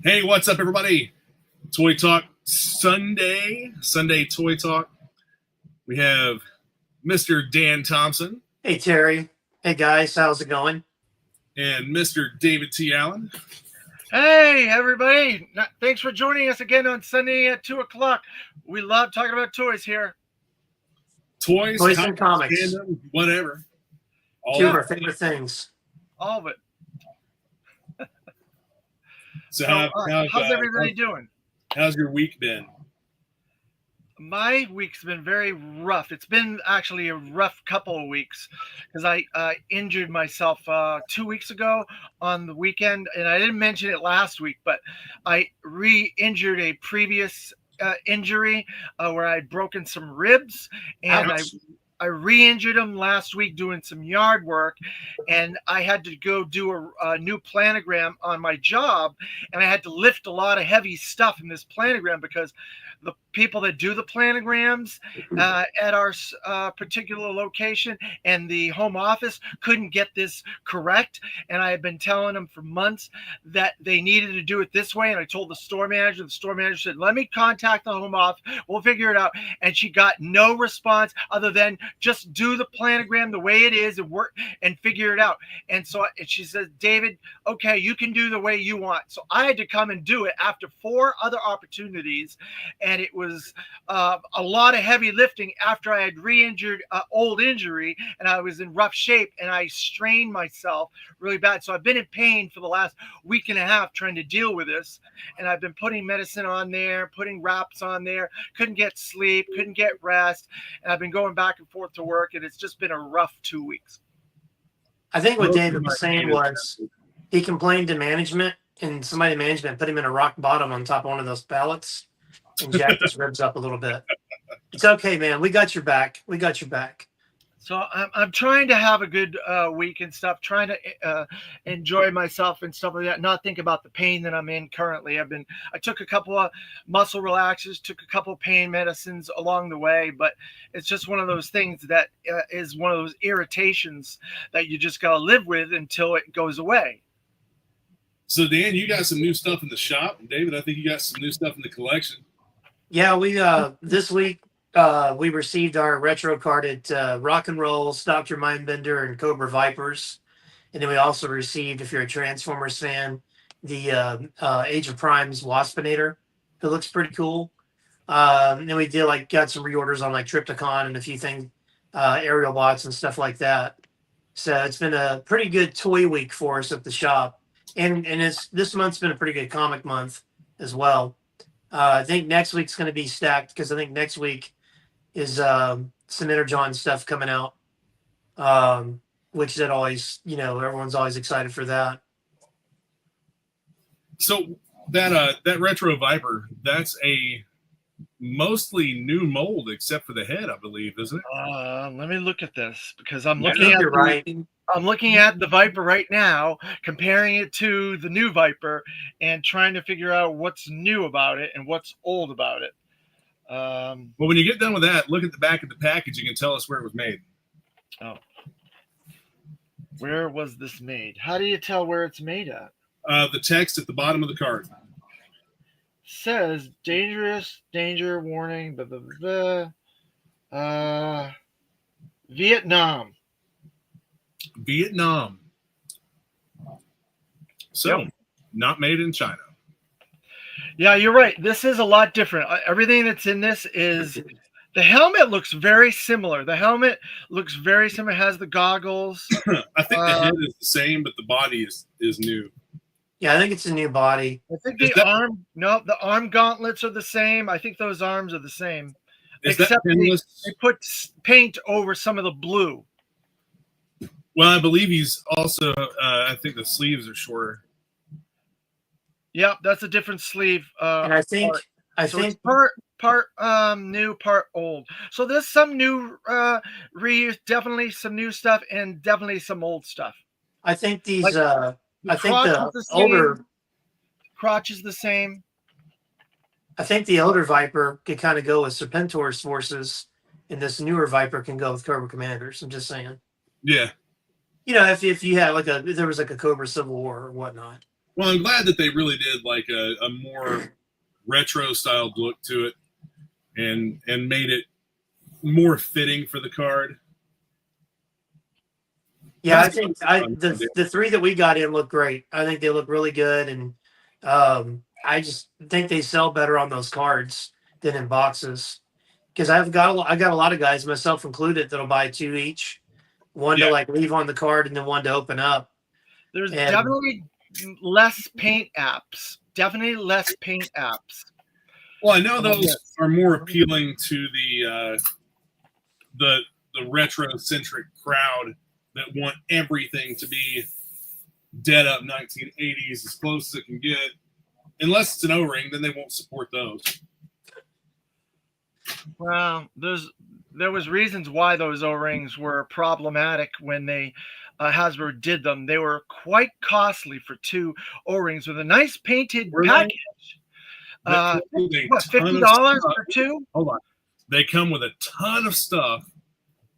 Hey, what's up, everybody? Toy Talk Sunday Toy Talk. We have Mr. Dan Thompson Hey Terry. Hey guys, how's it going? and Mr. David T. Allen. Hey, everybody. Thanks for joining us again on Sunday at 2 o'clock. We love talking about toys here. Toys, Toys and comics. fandom, whatever. All Two of that. our favorite things. All of it. So, how's everybody doing? How's your week been? My week's been very rough. It's been actually a rough couple of weeks because I injured myself 2 weeks ago on the weekend. And I didn't mention it last week, but I re-injured a previous injury where I'd broken some ribs, and Ouch. I re-injured them last week doing some yard work, and I had to go do a new planogram on my job, and I had to lift a lot of heavy stuff in this planogram because the people that do the planograms at our particular location and the home office couldn't get this correct. And I had been telling them for months that they needed to do it this way. And I told the store manager said, let me contact the home office. We'll figure it out. And she got no response other than just do the planogram the way it is and work and figure it out. And so she says, David, okay, you can do the way you want. So I had to come and do it after 4 other opportunities. And it was a lot of heavy lifting after I had re-injured old injury, and I was in rough shape, and I strained myself really bad. So I've been in pain for the last week and a half trying to deal with this, and I've been putting medicine on there, putting wraps on there, couldn't get sleep, couldn't get rest, and I've been going back and forth to work, and it's just been a rough 2 weeks. I think what David was saying was he complained to management, and somebody in management put him in a rock bottom on top of one of those pallets and jacked his ribs up a little bit. It's okay, man. We got your back. We got your back. So I'm trying to have a good week and stuff, trying to enjoy myself and stuff like that, not think about the pain that I'm in currently. I took a couple of muscle relaxers, took a couple of pain medicines along the way, but it's just one of those things that is one of those irritations that you just got to live with until it goes away. So, Dan, you got some new stuff in the shop. And David, I think you got some new stuff in the collection. Yeah, we this week we received our retro carded Rock and Rolls, Dr. Mindbender, and Cobra Vipers. And then we also received, if you're a Transformers fan, the Age of Prime's Waspinator. It looks pretty cool. And then we did got some reorders on like Triptychon and a few things, aerial bots and stuff like that. So it's been a pretty good toy week for us at the shop. And this month's been a pretty good comic month as well. I think next week's going to be stacked because I think next week is some Energon stuff coming out, which that always, everyone's always excited for that. So that retro Viper, that's a mostly new mold except for the head, I believe, isn't it? Let me look at this because I'm I looking think at you're right. I'm looking at the Viper right now, comparing it to the new Viper and trying to figure out what's new about it and what's old about it. Well, when you get done with that, look at the back of the package. You can tell us where it was made. Oh. Where was this made? How do you tell where it's made at? The text at the bottom of the card says dangerous, danger, warning, blah, blah, blah. Vietnam. So, yep. Not made in China. Yeah, you're right. This is a lot different. Everything that's in this is the helmet looks very similar. The helmet looks very similar. It has the goggles. I think the head is the same, but the body is new. Yeah, I think it's a new body. I think the arm gauntlets are the same. I think those arms are the same. Except they put paint over some of the blue. Well, I believe he's also, I think the sleeves are shorter. Yeah, that's a different sleeve. And I think it's part new, part old. So there's some new reuse, definitely some new stuff, and definitely some old stuff. I think these. I think the older crotch is the same. I think the older Viper could kind of go with Serpentor's forces, and this newer Viper can go with Cobra Commanders. I'm just saying. Yeah. If you had if there was a Cobra Civil War or whatnot. Well, I'm glad that they really did like a more retro styled look to it, and made it more fitting for the card. Yeah, I think the three that we got in look great. I think they look really good, and I just think they sell better on those cards than in boxes. Because I got a lot of guys, myself included, that'll buy 2 each, one to like leave on the card and then one to open up. There's definitely less paint apps. Definitely less paint apps. Well, I know those are more appealing to the retro-centric crowd that want everything to be dead up 1980s as close as it can get. Unless it's an O-ring, then they won't support those. Well, there was reasons why those O-rings were problematic when they Hasbro did them. They were quite costly for 2 O-rings with a nice painted package. $50 for 2? Hold on. They come with a ton of stuff.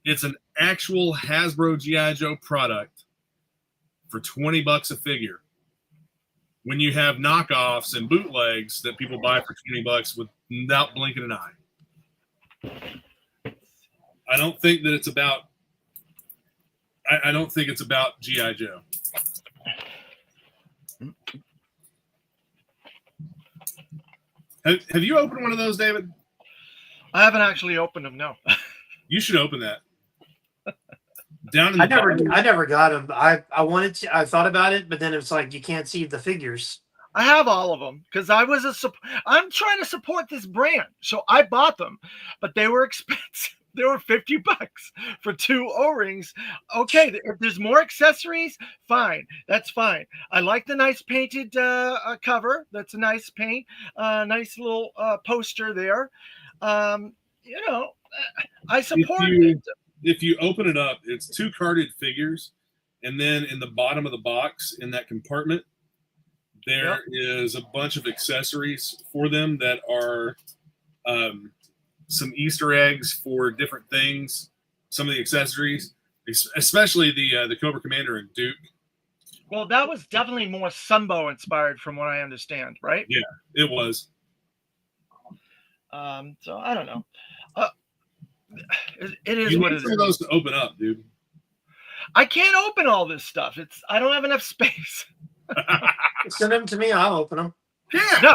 It's an actual Hasbro G.I. Joe product for $20 a figure. When you have knockoffs and bootlegs that people buy for $20 without blinking an eye. I don't think that it's about. I don't think it's about G.I. Joe. Have you opened one of those, David? I haven't actually opened them. No. You should open that. Down in I never got them. I wanted to. I thought about it, but then it's like you can't see the figures. I have all of them because I'm trying to support this brand, so I bought them, but they were expensive. They were $50 for 2 O-rings. Okay, if there's more accessories, fine. That's fine. I like the nice painted cover. That's a nice paint. Nice little poster there. I support it. If you open it up, it's 2 carded figures, and then in the bottom of the box, in that compartment, there is a bunch of accessories for them that are some Easter eggs for different things. Some of the accessories, especially the Cobra Commander and Duke. Well, that was definitely more Sunbow inspired, from what I understand, right? Yeah, it was. So I don't know. It is what it is. You need those to open up, dude. I can't open all this stuff. I don't have enough space. Send them to me. I'll open them. Yeah.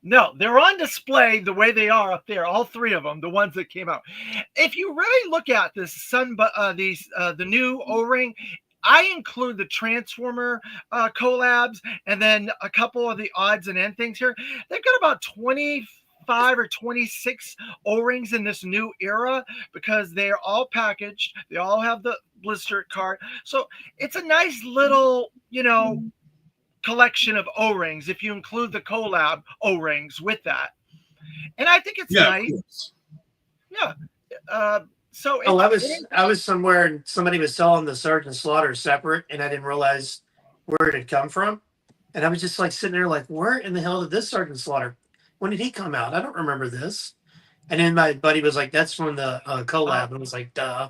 No, they're on display the way they are up there. All 3 of them, the ones that came out. If you really look at this the new O-ring, I include the Transformer collabs and then a couple of the odds and end things here. They've got about 25 or 26 O-rings in this new era because they're all packaged. They all have the blister card. So it's a nice little, collection of O-rings if you include the collab O-rings with that. And I think it's nice. Yeah. So I was somewhere and somebody was selling the Sergeant Slaughter separate, and I didn't realize where it had come from. And I was just like sitting there like, where in the hell did this Sergeant Slaughter? When did he come out? I don't remember this. And then my buddy was like, that's from the collab. And I was like, duh.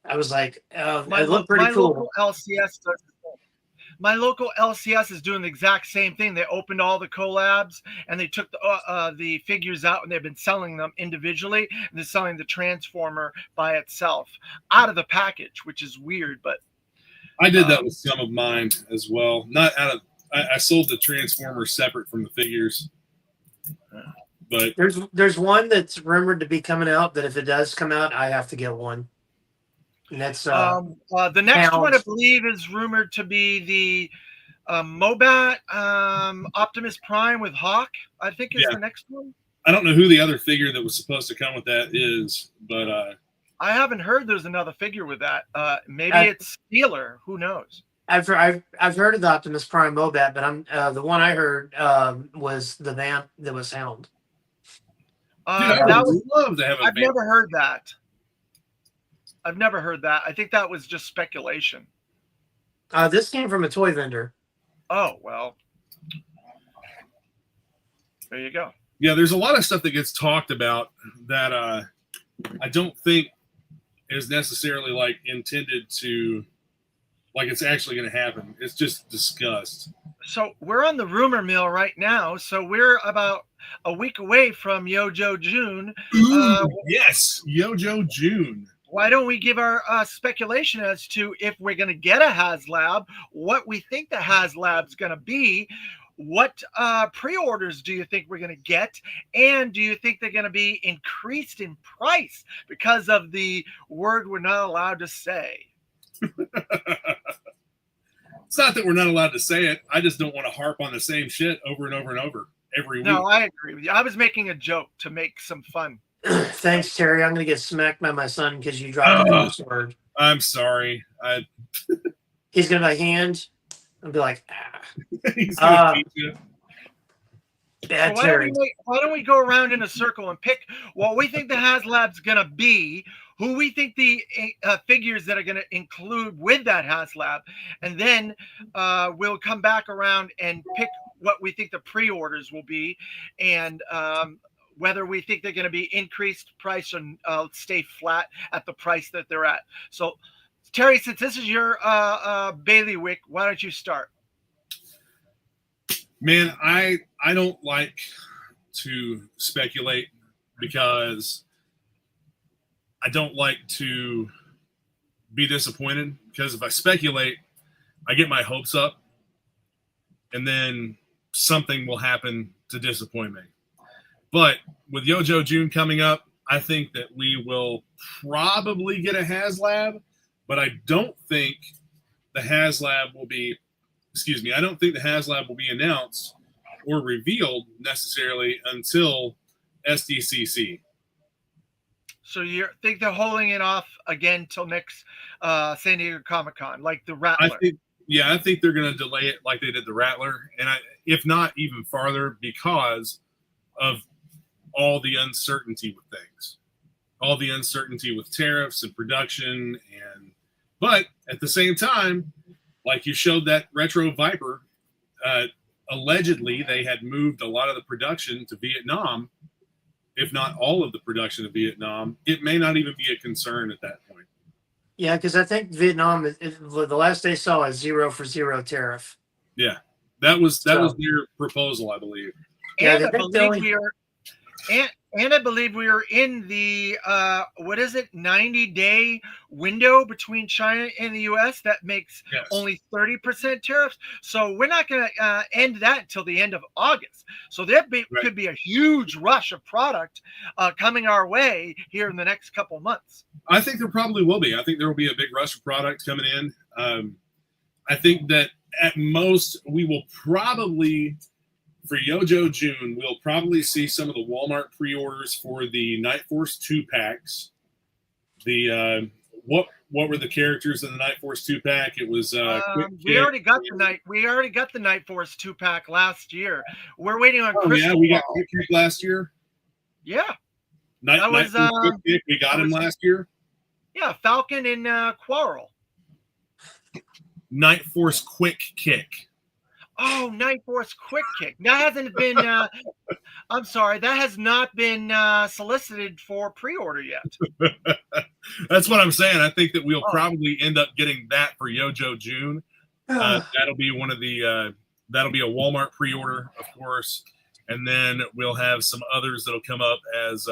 I was like, it looked pretty cool. My local LCS is doing the exact same thing. They opened all the collabs and they took the figures out, and they've been selling them individually. And they're selling the Transformer by itself out of the package, which is weird. But I did that with some of mine as well. Not out of. I sold the Transformer separate from the figures. But there's one that's rumored to be coming out that if it does come out, I have to get one. And that's the next one, I believe, is rumored to be the Mobat Optimus Prime with Hawk. I think is the next one. I don't know who the other figure that was supposed to come with that is, but I haven't heard there's another figure with that. Maybe it's Steeler. Who knows? I've heard of the Optimus Prime Mobat, but the one I heard was the Vamp that was Hound. I would love to have a I've never heard that. I've never heard that. I think that was just speculation. This came from a toy vendor. Oh, well. There you go. Yeah, there's a lot of stuff that gets talked about that I don't think is necessarily like intended to like it's actually going to happen. It's just disgust. So we're on the rumor mill right now. So we're about a week away from Yojo June. Yes, Yojo June. Why don't we give our speculation as to if we're going to get a HasLab, what we think the HasLab's going to be, what pre-orders do you think we're going to get, and do you think they're going to be increased in price because of the word we're not allowed to say? It's not that we're not allowed to say it. I just don't want to harp on the same shit over and over and over every week. No, I agree with you. I was making a joke to make some fun. Thanks, Terry. I'm going to get smacked by my son because you dropped the first word. I'm sorry. He's going to my hand and be like, ah. He's gonna teach you. Bad So Terry. why don't we go around in a circle and pick what we think the HasLab's going to be, who we think the figures that are going to include with that HasLab, and then we'll come back around and pick what we think the pre-orders will be, and whether we think they're going to be increased price or stay flat at the price that they're at. So, Terry, since this is your bailiwick, why don't you start? Man, I don't like to speculate because I don't like to be disappointed, because if I speculate, I get my hopes up and then something will happen to disappoint me. But with Yojo June coming up, I think that we will probably get a HasLab, but I don't think the HasLab will be, I don't think the HasLab will be announced or revealed necessarily until SDCC. So you think they're holding it off again till next San Diego Comic-Con, like the Rattler? I think they're going to delay it like they did the Rattler, and if not even farther, because of all the uncertainty with things, all the uncertainty with tariffs and production, but at the same time, like you showed that Retro Viper, allegedly they had moved a lot of the production to Vietnam, if not all of the production to Vietnam. It may not even be a concern at that point. Yeah, because I think Vietnam, the last they saw, is 0 for 0 tariff. Yeah, that was their proposal, I believe. And I believe we are in the 90-day window between China and the U.S. that makes only 30% tariffs. So we're not going to end that until the end of August. So there could be a huge rush of product coming our way here in the next couple of months. I think there probably will be. I think there will be a big rush of product coming in. I think that at most we will probably, for Yojo June, we'll probably see some of the Walmart pre-orders for the Night Force 2-packs. The what were the characters in the Night Force 2-pack? It was we already got the Night Force 2-pack last year. We're waiting on Crystal we got Quick Kick last year. Yeah. Night Force Quick Kick, we got him last year. Yeah, Falcon and Quarrel. Night Force Quick Kick. Oh, Night Force Quick Kick. That hasn't been I'm sorry, that has not been solicited for pre-order yet. That's what I'm saying. I think that we'll probably end up getting that for Yojo June. That'll be one of the that'll be a Walmart pre-order, of course. And then we'll have some others that'll come up as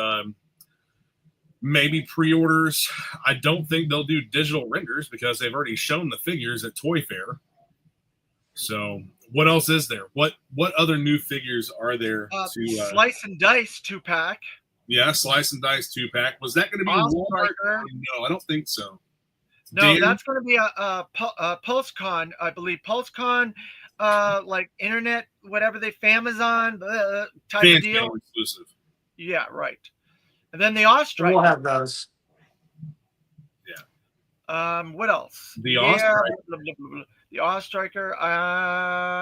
maybe pre-orders. I don't think they'll do digital renders because they've already shown the figures at Toy Fair. So what else is there? What other new figures are there to Slice and Dice 2-pack? Yeah, Slice and Dice 2-pack. Was that going to be Walmart? No, I don't think so. No, that's going to be a PulseCon, I believe. PulseCon, like internet, whatever Famazon type of deal. Exclusive. Yeah, right. And then the Ostriker. We'll have those. Yeah. What else? The Ostriker. The Ostriker.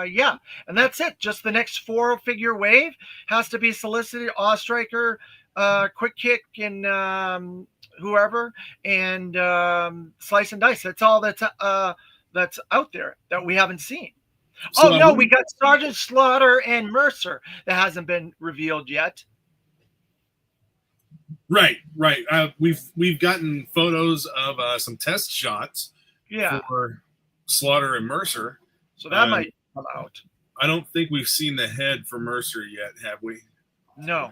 Yeah. And that's it. Just the next 4-figure wave has to be solicited. Ostriker, Quick Kick, and whoever, and Slice and Dice. That's all that's out there that we haven't seen. So, we got Sergeant Slaughter and Mercer that hasn't been revealed yet. Right. We've gotten photos of some test shots for Slaughter and Mercer. So that might come out. I don't think we've seen the head for Mercer yet, have we? No.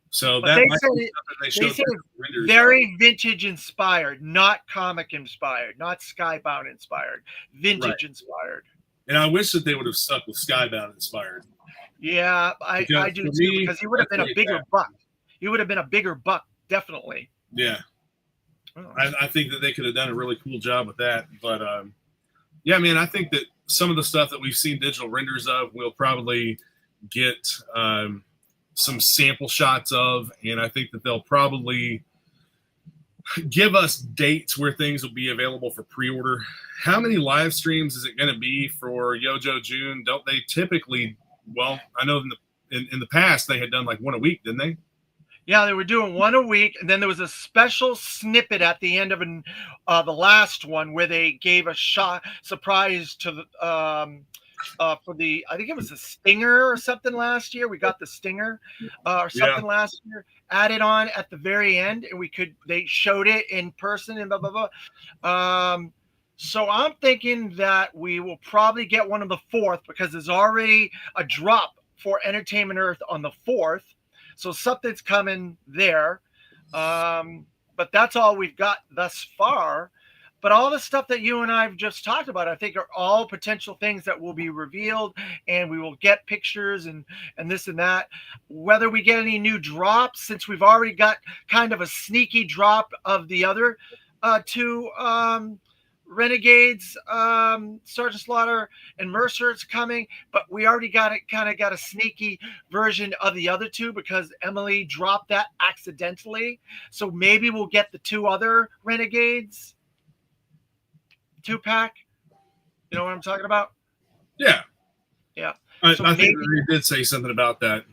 So But that they might said be it- something they They showed said the renders very vintage inspired, not comic inspired, not Skybound inspired, vintage inspired. And I wish that they would have stuck with Skybound inspired. Yeah, I Because do for too, me, because he would have that's been a really bigger bad. buck. He would have been a bigger buck, definitely. Yeah. Oh. I think that they could have done a really cool job with that. But yeah, man, I think that some of the stuff that we've seen digital renders of, we'll probably get some sample shots of, and I think that they'll probably give us dates where things will be available for pre-order. How many live streams is it going to be for Yojo June? Don't they typically? Well, I know in the past they had done like one a week, didn't they? Yeah, they were doing one a week, and then there was a special snippet at the end of the last one where they gave a surprise to the for the, I think it was the Stinger or something last year. We got the Stinger or something last year added on at the very end, and they showed it in person and blah blah blah. So I'm thinking that we will probably get one on the 4th, because there's already a drop for Entertainment Earth on the 4th. So something's coming there. But that's all we've got thus far. But all the stuff that you and I have just talked about, I think, are all potential things that will be revealed, and we will get pictures and this and that. Whether we get any new drops, since we've already got kind of a sneaky drop of the other two Renegades, Sergeant Slaughter and Mercer, it's coming, but we already got a sneaky version of the other two because Emily dropped that accidentally. So maybe we'll get the two other Renegades 2-pack. You know what I'm talking about? Yeah. Yeah. I So think maybe- they did say something about that.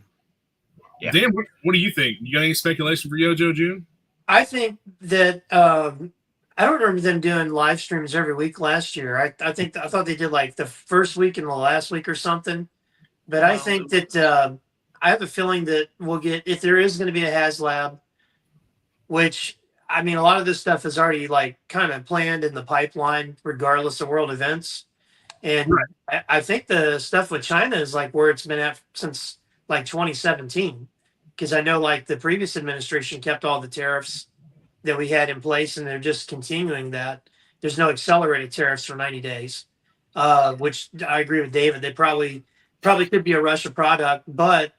Yeah. Dan, what do you think? You got any speculation for Yojo June? I think that I don't remember them doing live streams every week last year. I thought they did like the first week and the last week or something. But I No. think that I have a feeling that we'll get, if there is going to be a HasLab, which I mean, a lot of this stuff is already like kind of planned in the pipeline, regardless of world events. And I think the stuff with China is like where it's been at since like 2017, because I know like the previous administration kept all the tariffs that we had in place, and they're just continuing that. There's no accelerated tariffs for 90 days, which I agree with David. They probably could be a Russia product, but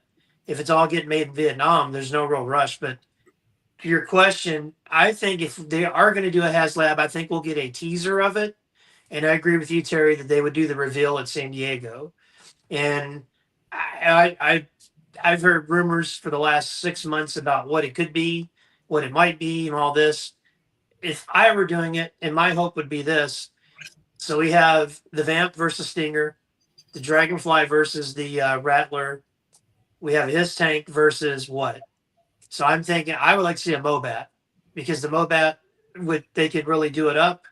if it's all getting made in Vietnam, there's no real rush. But to your question, I think if they are going to do a HasLab, I think we'll get a teaser of it. And I agree with you, Terry, that they would do the reveal at San Diego. And I've heard rumors for the last 6 months about what it could be, what it might be, and all this. If I were doing it, and my hope would be this. So we have the Vamp versus Stinger, the Dragonfly versus the Rattler. We have his tank versus what? So I'm thinking I would like to see a Mobat, because the Mobat they could really do it up.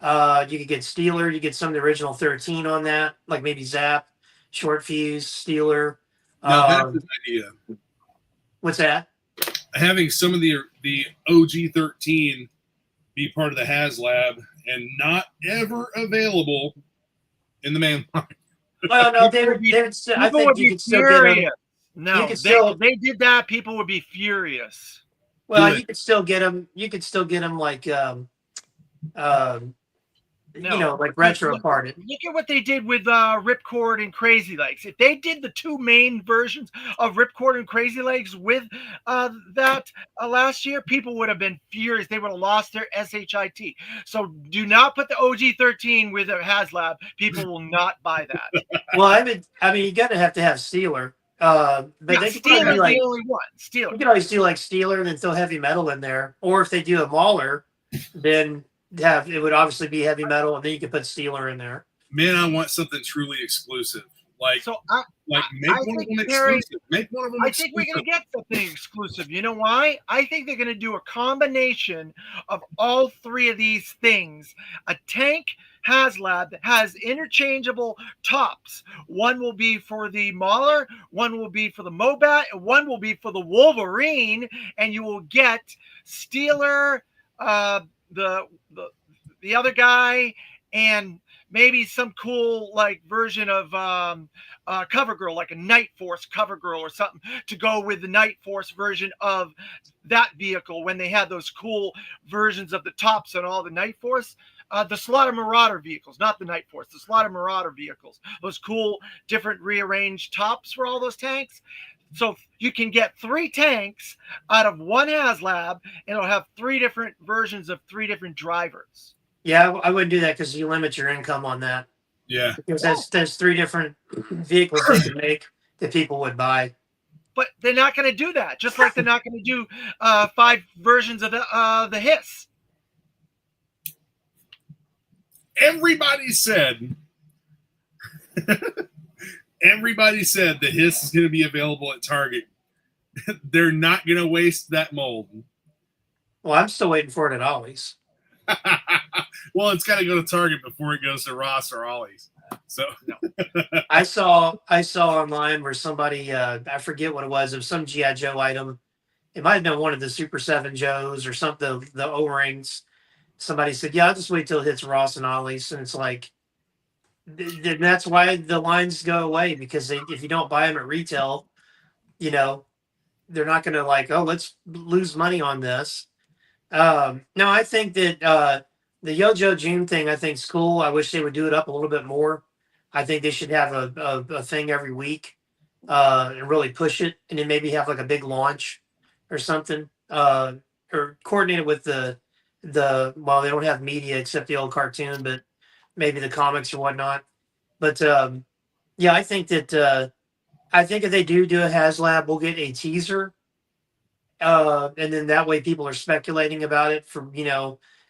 You could get Steeler, you get some of the original 13 on that, like maybe Zap, Short Fuse, Steeler. Now, that's an idea. What's that? Having some of the OG 13 be part of the HasLab and not ever available in the main line. Well, no, People would be- I People think would you be could still get them. furious. No, You could still- if they did that, people would be furious. Well, Do it. you could still get them. You could still get them like, No. you know, like retro parted. Look at what they did with Ripcord and Crazy Legs. If they did the two main versions of Ripcord and Crazy Legs with that last year, people would have been furious. They would have lost their SHIT. So do not put the OG 13 with a HasLab. People will not buy that. Well, I mean, you gotta have to have Steeler. But Yeah, they could Steeler's probably like, the only one. you Steeler. could always do like Steeler and then throw heavy metal in there. Or if they do a Mauler, then it would obviously be heavy metal, and then you could put Steeler in there. Man, I want something truly exclusive. Like So make I one of think them Terry- exclusive. Make one of them I think we're going to get something exclusive. You know why? I think they're going to do a combination of all three of these things. A tank HasLab that has interchangeable tops. One will be for the Mauler, one will be for the Mobat, and one will be for the Wolverine. And you will get Steeler, the other guy, and maybe some cool like version of Cover Girl, like a Night Force Cover Girl or something, to go with the Night Force version of that vehicle when they had those cool versions of the tops on all the Night Force. The Slaughter Marauder vehicles, not the Night Force, the Slaughter Marauder vehicles, those cool different rearranged tops for all those tanks. So you can get 3 tanks out of one HasLab, and it'll have 3 different versions of 3 different drivers. Yeah, I wouldn't do that because you limit your income on that. Yeah. Because there's 3 different vehicles they can make that people would buy. But they're not going to do that. Just like they're not going to do 5 versions of the Hiss. Everybody said the Hiss is going to be available at Target. They're not going to waste that mold. Well, I'm still waiting for it at Ollie's. Well, it's got to go to Target before it goes to Ross or Ollie's. So I saw online where somebody I forget what it was some G.I. Joe item. It might have been one of the Super 7 Joes or something, the O-rings. Somebody said, "Yeah, I'll just wait till it hits Ross and Ollie's," and it's like, that's why the lines go away, because if you don't buy them at retail, they're not going to like, oh, let's lose money on this. No, I think that the Yojo June thing, I think, is cool. I wish they would do it up a little bit more. I think they should have a thing every week and really push it, and then maybe have like a big launch or something, or coordinate it with well, they don't have media except the old cartoon, but maybe the comics or whatnot. But yeah, I think that if they do a HasLab, we'll get a teaser, and then that way people are speculating about it for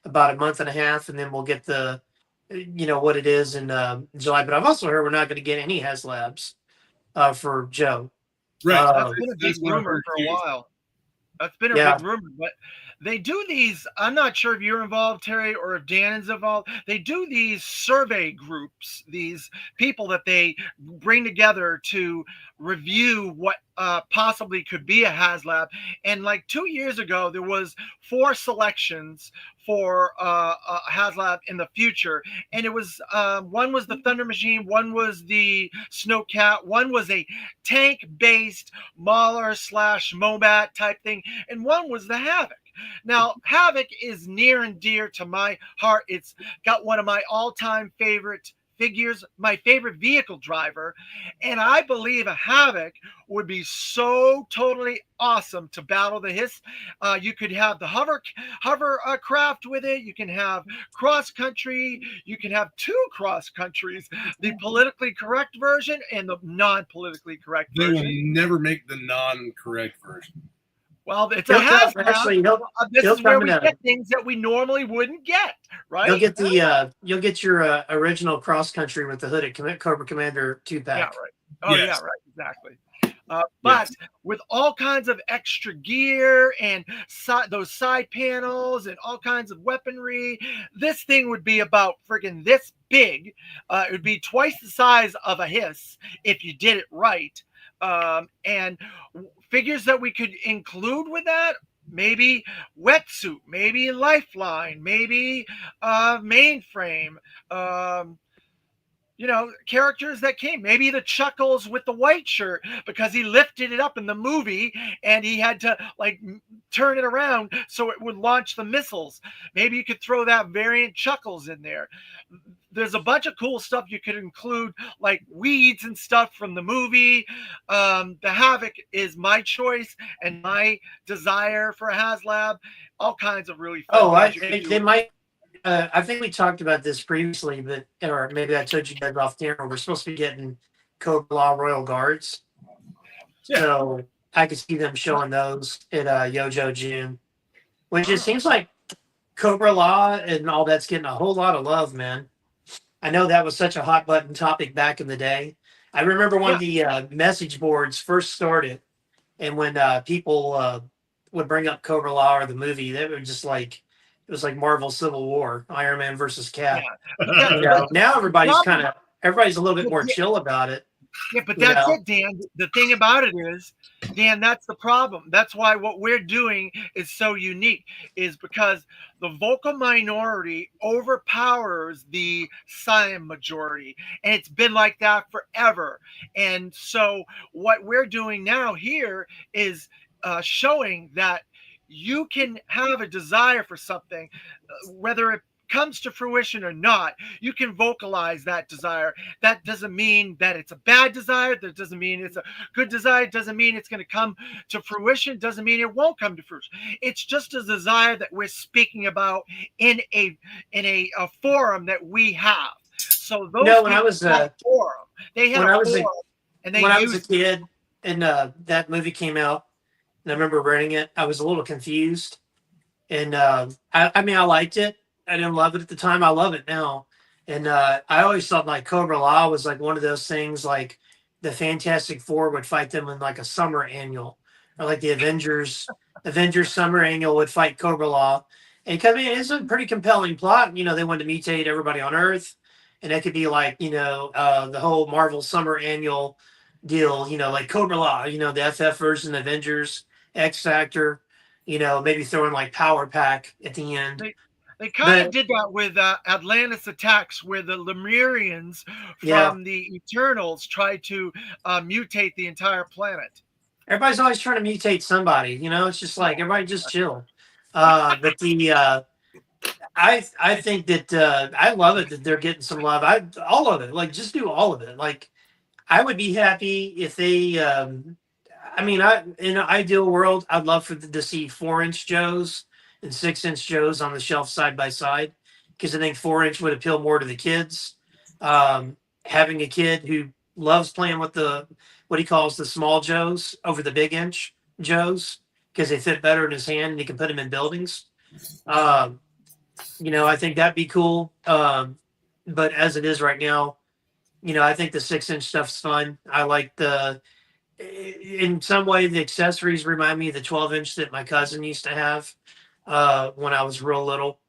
about a month and a half, and then we'll get the what it is in July. But I've also heard we're not going to get any HasLabs for Joe. right, That's been a big rumor for a while. That's been a big rumor, but they do these. I'm not sure if you're involved, Terry, or if Dan is involved. They do these survey groups, these people that they bring together to review what possibly could be a HasLab. And like 2 years ago, there was 4 selections for a HasLab in the future, and it was one was the Thunder Machine, one was the Snowcat, one was a tank-based Mauler / Mobat type thing, and one was the Havoc. Now, Havoc is near and dear to my heart. It's got one of my all-time favorite figures, my favorite vehicle driver, and I believe a Havoc would be so totally awesome to battle the Hiss. You could have the hover craft with it. You can have cross country. You can have 2 cross countries: the politically correct version and the non-politically correct version. They will never make the non-correct version. Well, it's a HasLab. Actually, this is where we get things that we normally wouldn't get, right? You'll get your original cross country with the hooded Cobra Commander 2-pack. Yeah, right. Oh, yes. Yeah, right. Exactly. But with all kinds of extra gear and those side panels and all kinds of weaponry, this thing would be about friggin' this big. It would be twice the size of a Hiss if you did it right. And figures that we could include with that, maybe Wetsuit, maybe Lifeline, maybe Mainframe, characters that came, maybe the Chuckles with the white shirt because he lifted it up in the movie and he had to like turn it around so it would launch the missiles. Maybe you could throw that variant Chuckles in there. There's a bunch of cool stuff you could include, like weeds and stuff from the movie. The Havoc is my choice and my desire for a HasLab. All kinds of really fun they might. I think we talked about this previously, or maybe I told you guys off camera. We're supposed to be getting Cobra Law Royal Guards, so I could see them showing those at Yojo June, which it seems like Cobra Law and all that's getting a whole lot of love, man. I know that was such a hot button topic back in the day. I remember when the message boards first started, and when people would bring up Cobra Law or the movie, they were just like, it was like Marvel Civil War, Iron Man versus Cap. Now everybody's a little bit more chill about it. Yeah, but You that's know? it, Dan. The thing about it is, Dan, that's the problem. That's why what we're doing is so unique, is because the vocal minority overpowers the silent majority. And it's been like that forever. And so what we're doing now here is showing that you can have a desire for something, whether it comes to fruition or not. You can vocalize that desire. That doesn't mean that it's a bad desire. That doesn't mean it's a good desire. It doesn't mean it's going to come to fruition. It doesn't mean it won't come to fruition. It's just a desire that we're speaking about in a forum that we have. So You those know, when I people was have a forum. They had when a I was forum, a and they when I was a used. kid and that movie came out, and I remember renting it, I was a little confused. And I mean, I liked it. I didn't love it at the time. I love it now. And I always thought like Cobra Law was like one of those things like the Fantastic Four would fight them in like a summer annual, or like the Avengers summer annual would fight Cobra Law. And I mean, it's a pretty compelling plot. You know, they wanted to mutate everybody on Earth, and that could be like, you know, the whole Marvel summer annual deal. You know, like Cobra Law. You know, the FF version, Avengers, X Factor. You know, maybe throwing like Power Pack at the end. They kind of But did that with Atlantis Attacks, where the Lemurians yeah, from the Eternals tried to mutate the entire planet. everybody's always trying to mutate somebody. You know, it's just like everybody just chill. But the I think that I love it that they're getting some love. I all of it, like just do all of it. Like I would be happy if they. I mean, in an ideal world, I'd love to see 4-inch Joes and 6-inch Joes on the shelf side by side, because I think 4-inch would appeal more to the kids. Having a kid who loves playing with the what he calls the small Joes over the big inch Joes because they fit better in his hand and he can put them in buildings. Um, you know, I think that'd be cool. But as it is right now, you know, I think the 6-inch stuff's fun. I like in some way, the accessories remind me of the 12-inch that my cousin used to have when I was real little.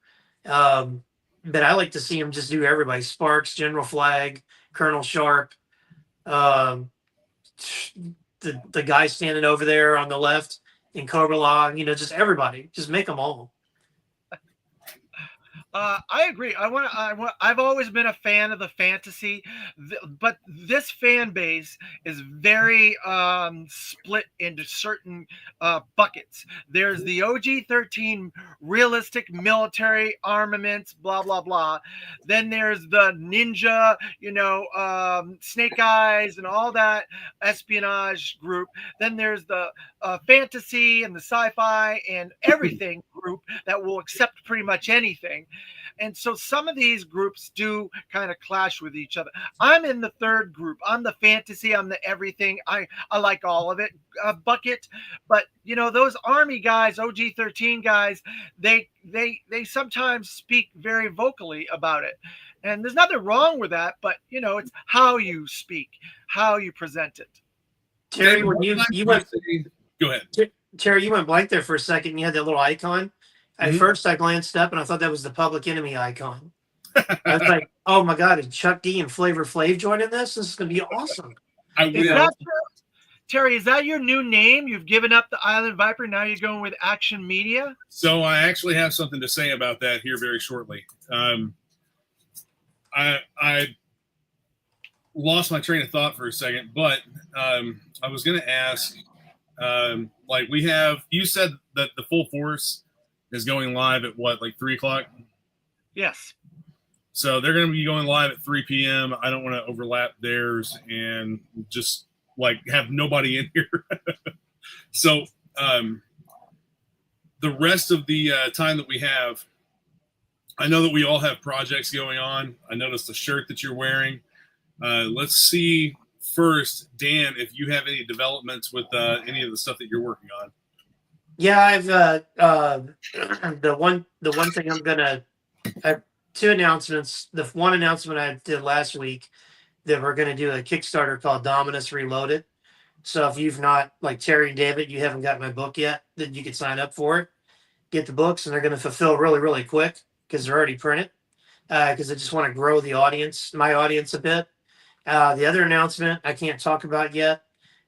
But I like to see him just do everybody: Sparks, General Flag, Colonel Sharp, um, the guy standing over there on the left in Cobra Law. You know, just everybody, just make them all. I agree. I've always been a fan of the fantasy, but this fan base is very split into certain buckets. There's the OG-13 realistic military armaments, blah blah blah. Then there's the ninja, Snake Eyes and all that espionage group. Then there's the fantasy and the sci-fi and everything group that will accept pretty much anything. And so some of these groups do kind of clash with each other. I'm in the third group. I'm the fantasy. I'm the everything. I like all of it bucket. But those Army guys, OG-13 guys, they sometimes speak very vocally about it. And there's nothing wrong with that, but it's how you speak, how you present it. Terry, when you went, go ahead. Terry, you went blank there for a second. And you had that little icon. At first, I glanced up and I thought that was the Public Enemy icon. I was like, "Oh my God, is Chuck D and Flavor Flav joining this? This is going to be awesome." Terry, is that your new name? You've given up the Island Viper. Now you're going with Action Media? So I actually have something to say about that here very shortly. I lost my train of thought for a second, but I was going to ask, you said that the full force is going live at what, like 3 o'clock? Yes. So they're going to be going live at 3 p.m. I don't want to overlap theirs and just have nobody in here. So the rest of the time that we have, I know that we all have projects going on. I noticed the shirt that you're wearing. Let's see first, Dan, if you have any developments with any of the stuff that you're working on. Yeah, I've the one thing I have 2 announcements. The one announcement I did last week that we're going to do a Kickstarter called Dominus Reloaded. So if you've not, like Terry and David, you haven't got my book yet, then you can sign up for it. Get the books, and they're going to fulfill really, really quick because they're already printed. Because I just want to grow my audience a bit. The other announcement I can't talk about yet,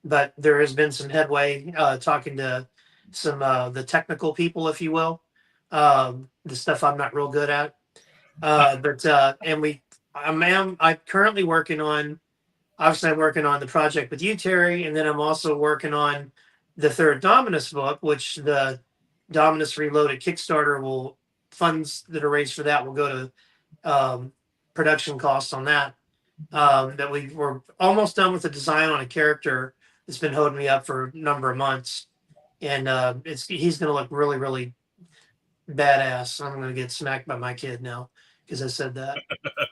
but there has been some headway talking to some the technical people, if you will. The stuff I'm not real good at. But and we, I'm currently working on. Obviously, I'm working on the project with you, Terry, and then I'm also working on the third Dominus book, which the Dominus Reloaded Kickstarter will funds that are raised for that will go to production costs on that. That we're almost done with the design on a character that's been holding me up for a number of months, and he's going to look really, really badass. I'm going to get smacked by my kid now because I said that.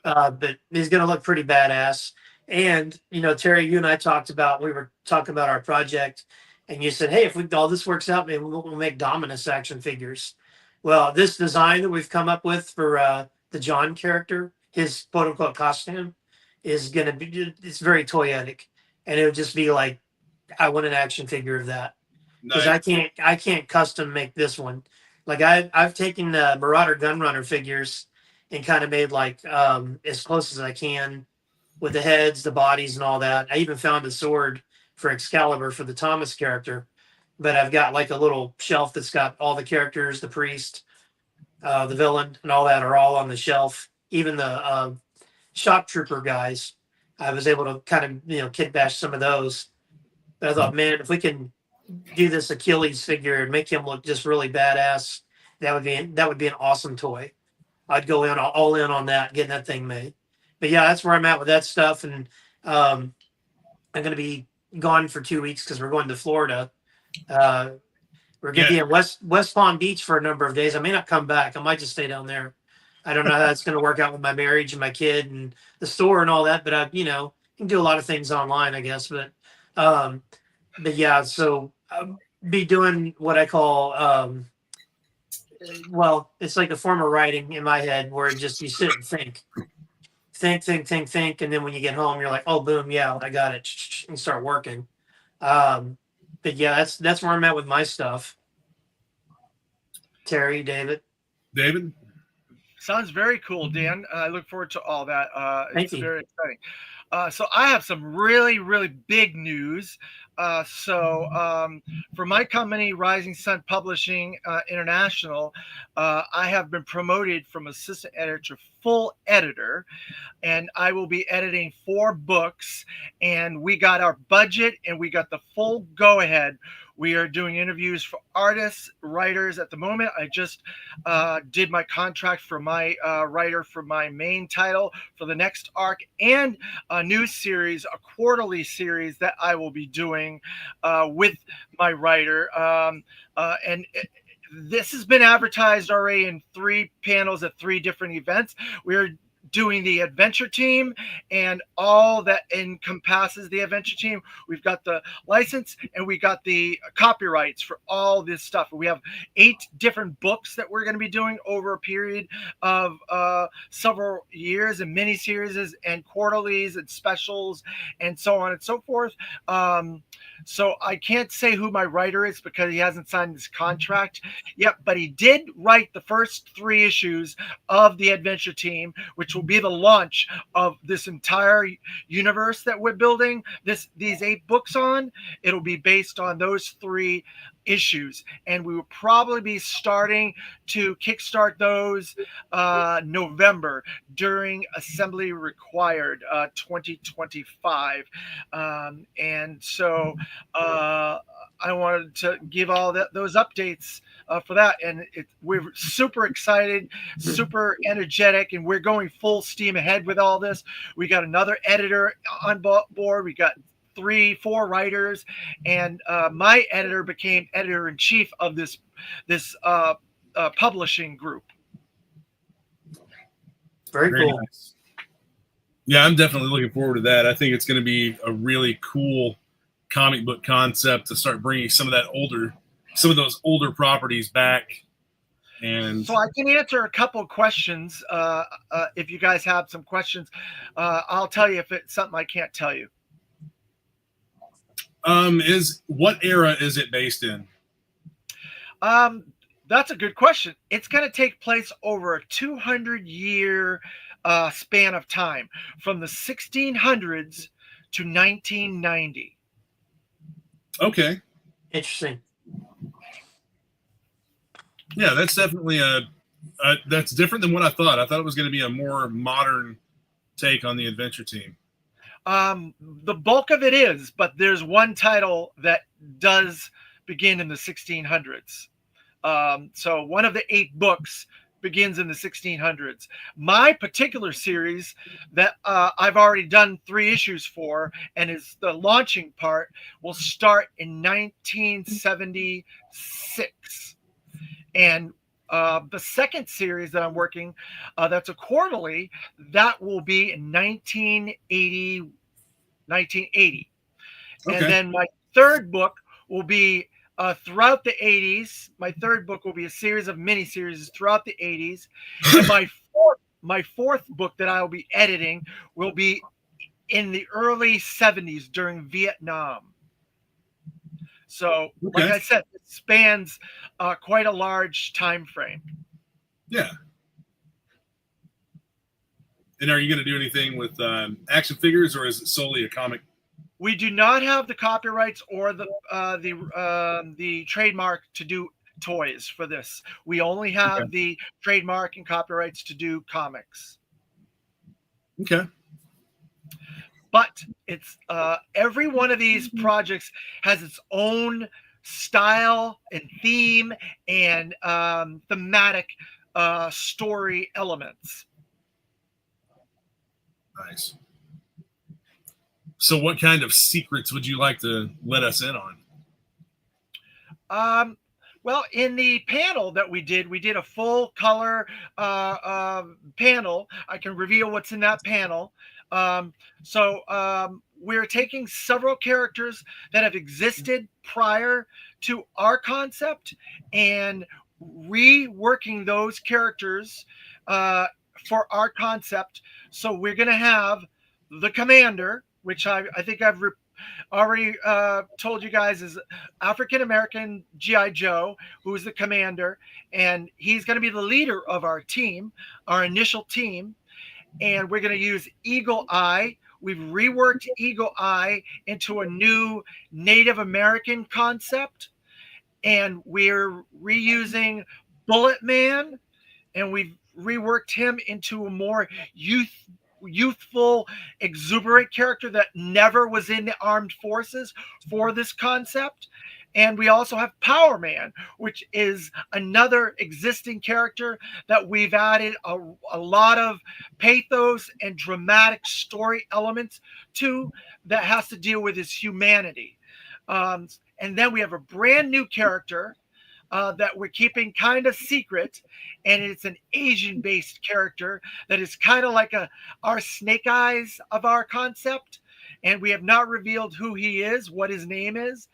But he's going to look pretty badass. And, Terry, you and I we were talking about our project, and you said, hey, if all this works out, maybe we'll make Dominus action figures. Well, this design that we've come up with for the John character, his quote unquote costume, is going to be, it's very toyetic. And it would just be like, I want an action figure of that. Because Nice. I can't custom make this one. Like I've taken the Marauder Gunrunner figures and kind of made like as close as I can with the heads, the bodies, and all that. I even found a sword for Excalibur for the Thomas character, but I've got like a little shelf that's got all the characters, the priest, the villain, and all that are all on the shelf. Even the shock trooper guys, I was able to kind of kit bash some of those. But I thought, man, if we can do this Achilles figure and make him look just really badass, that would be an awesome toy. I'd go in all in on that, getting that thing made. But yeah, that's where I'm at with that stuff. And I'm going to be gone for 2 weeks because we're going to Florida. We're going to be in West Palm Beach for a number of days. I may not come back. I might just stay down there. I don't know how that's going to work out with my marriage and my kid and the store and all that. But you can do a lot of things online, I guess. But yeah, so I'll be doing what I call well, it's like a form of writing in my head where you sit and think, and then when you get home, you're like, oh, boom, yeah, I got it, and start working. But yeah, that's where I'm at with my stuff. Terry, David. Sounds very cool, Dan. I look forward to all that. Thank It's you. very exciting. So I have some really, really big news. For my company, Rising Sun Publishing International, I have been promoted from assistant editor to full editor, and I will be editing 4 books. And we got our budget and we got the full go ahead. We are doing interviews for artists, writers at the moment. I just did my contract for my writer for my main title for the next arc, and a new series, a quarterly series that I will be doing with my writer. This has been advertised already in 3 panels at 3 different events. We're doing the adventure team and all that encompasses the adventure team. We've got the license and we got the copyrights for all this stuff. We have 8 different books that we're going to be doing over a period of several years, and mini series and quarterlies and specials and so on and so forth. So I can't say who my writer is because he hasn't signed his contract yet, but he did write the first 3 issues of the adventure team, which will be the launch of this entire universe that we're building these 8 books on. It'll be based on those 3 issues, and we will probably be starting to kickstart those November during assembly required 2025. And so I wanted to give all those updates for that, and we're super excited, super energetic, and we're going full steam ahead with all this. We got another editor on board. We got 3-4 writers, and my editor became editor-in-chief of this publishing group. Very cool. Nice. Yeah, I'm definitely looking forward to that. I think it's going to be a really cool comic book concept to start bringing some of those older properties back. And so I can answer a couple of questions. If you guys have some questions, I'll tell you if it's something I can't tell you. What era is it based in? That's a good question. It's going to take place over a 200-year span of time from the 1600s to 1990. Okay. Interesting. Yeah, that's definitely that's different than what I thought. I thought it was going to be a more modern take on the adventure team. The bulk of it is, but there's one title that does begin in the 1600s. So one of the 8 books begins in the 1600s. My particular series that I've already done 3 issues for, and is the launching part, will start in 1976. And the second series that I'm working, that's a quarterly, that will be in 1980. Okay. And then my third book will be throughout the 80s. My third book will be a series of miniseries throughout the 80s. And my fourth book that I will be editing will be in the early 70s during Vietnam. So, like I said, it spans quite a large time frame. Yeah. And are you going to do anything with action figures, or is it solely a comic? We do not have the copyrights or the trademark to do toys for this. We only have the trademark and copyrights to do comics. Okay. But it's every one of these projects has its own style and theme and thematic story elements. Nice. So what kind of secrets would you like to let us in on? Well, in the panel that we did a full color panel. I can reveal what's in that panel. We're taking several characters that have existed prior to our concept and reworking those characters for our concept. So we're going to have the commander, which I think I've already told you guys is African-American G.I. Joe, who is the commander, and he's going to be the leader of our team, our initial team. And we're going to use Eagle Eye. We've reworked Eagle Eye into a new Native American concept, and we're reusing Bullet Man, and we've reworked him into a more youthful, exuberant character that never was in the armed forces for this concept. And we also have Power Man, which is another existing character that we've added a lot of pathos and dramatic story elements to, that has to deal with his humanity. And then we have a brand new character that we're keeping kind of secret, and it's an Asian-based character that is kind of like our Snake Eyes of our concept. And we have not revealed who he is, what his name is,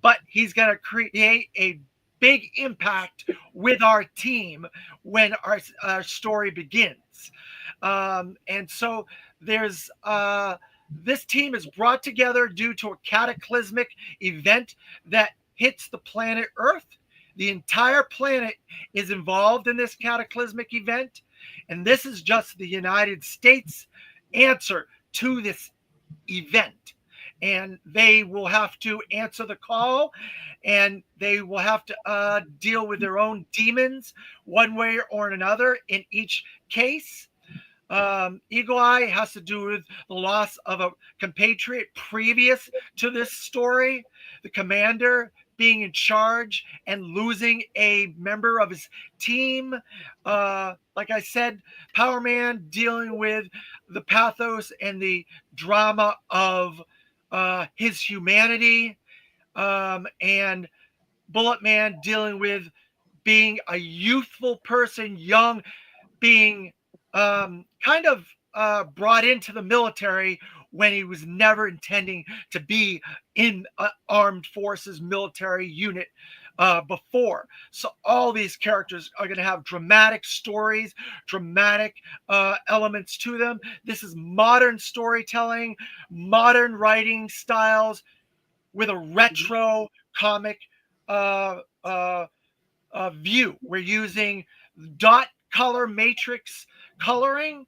but he's going to create a big impact with our team when our story begins. And so there's this team is brought together due to a cataclysmic event that hits the planet Earth. The entire planet is involved in this cataclysmic event, and this is just the United States answer to this event. And they will have to answer the call, and they will have to deal with their own demons one way or another in each case. Eagle Eye has to do with the loss of a compatriot previous to this story. The commander being in charge and losing a member of his team. Like I said, Power Man dealing with the pathos and the drama of his humanity. And Bullet Man dealing with being a youthful person, young, being kind of brought into the military when he was never intending to be in an armed forces military unit before. So all these characters are going to have dramatic stories, dramatic elements to them. This is modern storytelling, modern writing styles with a retro comic view. We're using dot color matrix coloring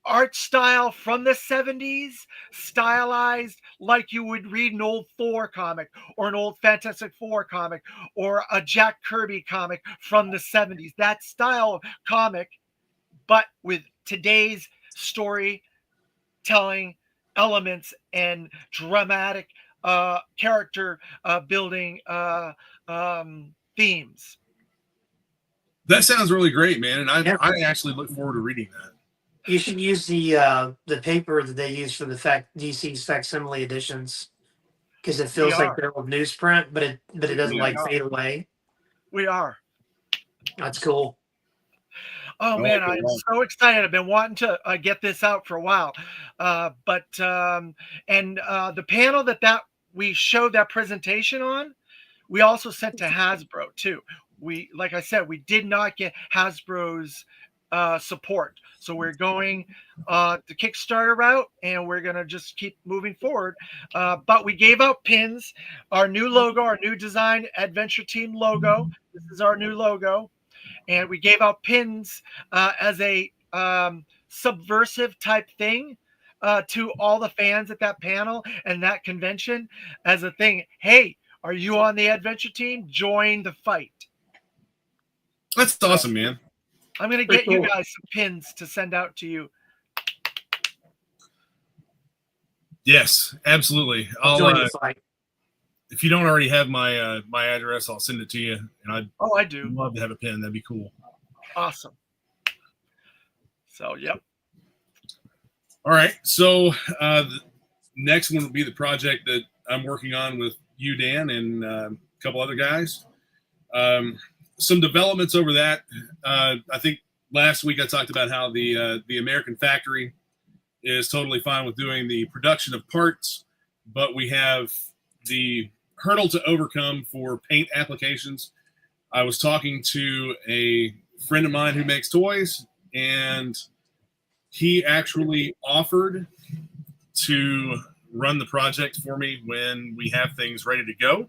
art style from the 70s, stylized like you would read an old Thor comic or an old Fantastic Four comic or a Jack Kirby comic from the 70s. That style of comic, but with today's storytelling elements and dramatic character building themes. That sounds really great, man. And Yeah. I actually look forward to reading that. You should use the paper that they use for the DC's facsimile editions, because it feels like their old newsprint, but it doesn't like fade away. We are. That's cool. Oh man, I'm so excited! I've been wanting to get this out for a while, but the panel that we showed that presentation on, we also sent to Hasbro too. We, like I said, we did not get Hasbro's support, so we're going the Kickstarter route, and we're gonna just keep moving forward. But we gave out pins, our new logo, our new design, Adventure Team logo. This is our new logo. And we gave out pins as a subversive type thing to all the fans at that panel and that convention as a thing. Hey, are you on the adventure team? Join the fight. That's awesome, man. I'm going to get you guys some pins to send out to you. Yes, absolutely. I'll join the fight. If you don't already have my my address, I'll send it to you. And I do love to have a pin. That'd be cool. Awesome. So, yep. All right. So the next one will be the project that I'm working on with you, Dan, and a couple other guys. Some developments over that. I think last week I talked about how the American factory is totally fine with doing the production of parts, but we have the hurdle to overcome for paint applications. I was talking to a friend of mine who makes toys, and he actually offered to run the project for me when we have things ready to go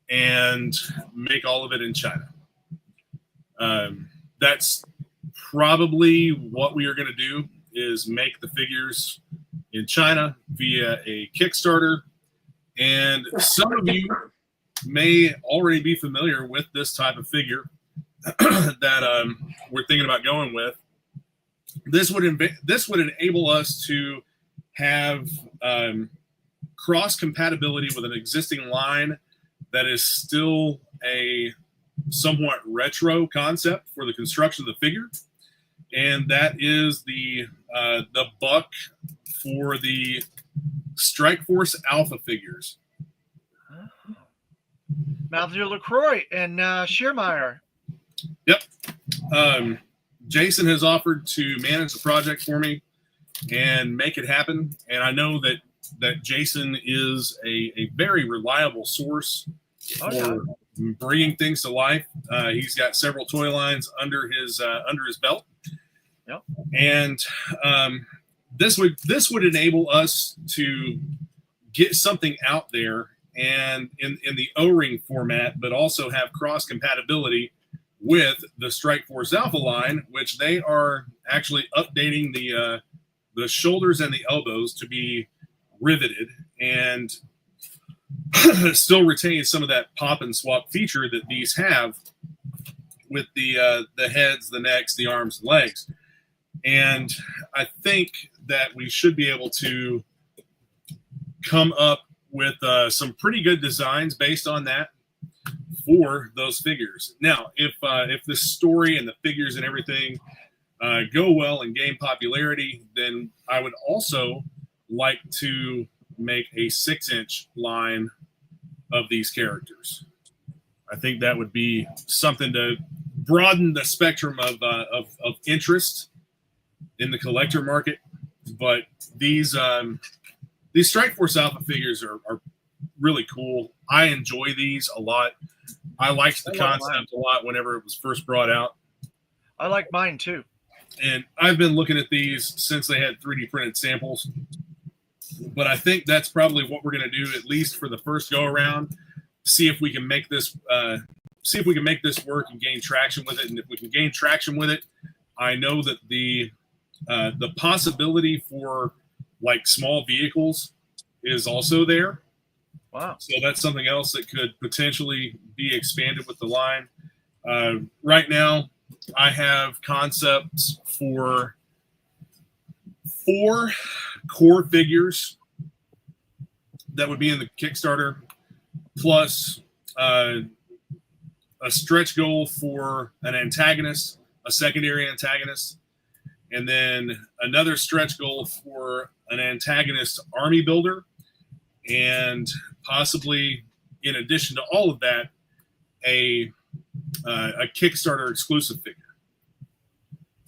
and make all of it in China. That's probably what we are going to do, is make the figures in China via a Kickstarter. And some of you may already be familiar with this type of figure that we're thinking about going with. This would enable us to have cross compatibility with an existing line that is still a somewhat retro concept for the construction of the figure, and that is the buck for the Strike Force Alpha figures. Matthew LaCroix and Schiermeyer. Yep. Jason has offered to manage the project for me and make it happen. And I know that Jason is a very reliable source for bringing things to life. He's got several toy lines under his belt. Yep. And this would enable us to get something out there and in the O-ring format, but also have cross compatibility with the Strike Force Alpha line, which they are actually updating the shoulders and the elbows to be riveted and still retain some of that pop and swap feature that these have with the heads, the necks, the arms, and legs. And I think that we should be able to come up with some pretty good designs based on that for those figures. Now, if the story and the figures and everything go well and gain popularity, then I would also like to make a 6-inch line of these characters. I think that would be something to broaden the spectrum of interest in the collector market. But these Strike Force Alpha figures are really cool. I enjoy these a lot. I liked the concept a lot whenever it was first brought out. I like mine too. And I've been looking at these since they had 3D printed samples. But I think that's probably what we're going to do, at least for the first go around. See if we can make this work and gain traction with it. And if we can gain traction with it, I know that the The possibility for like small vehicles is also there. Wow. So that's something else that could potentially be expanded with the line. Right now, I have concepts for 4 core figures that would be in the Kickstarter, plus a stretch goal for an antagonist, a secondary antagonist, and then another stretch goal for an antagonist army builder, and possibly, in addition to all of that, a Kickstarter exclusive figure.